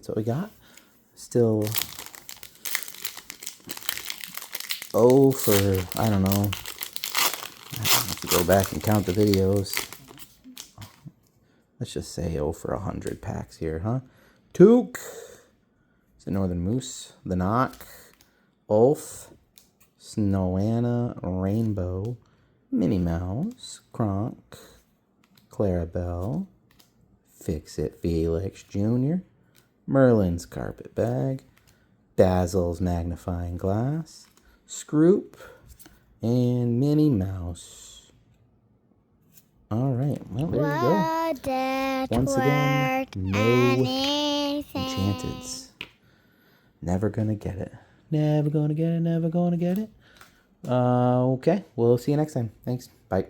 that's what we got. Still, oh, for, I don't know. I have to go back and count the videos. Let's just say, oh, for 100 packs here, huh? Took. It's the Northern Moose. The Knock. Ulf. Snowanna. Rainbow. Minnie Mouse. Kronk. Clarabelle. Fix-It Felix Jr. Merlin's Carpet Bag. Dazzle's Magnifying Glass. Scroop. And Minnie Mouse. All right. Well, there you go. Once again, no Enchanteds. Never gonna get it. Never gonna get it. Never gonna get it. Okay. We'll see you next time. Thanks. Bye.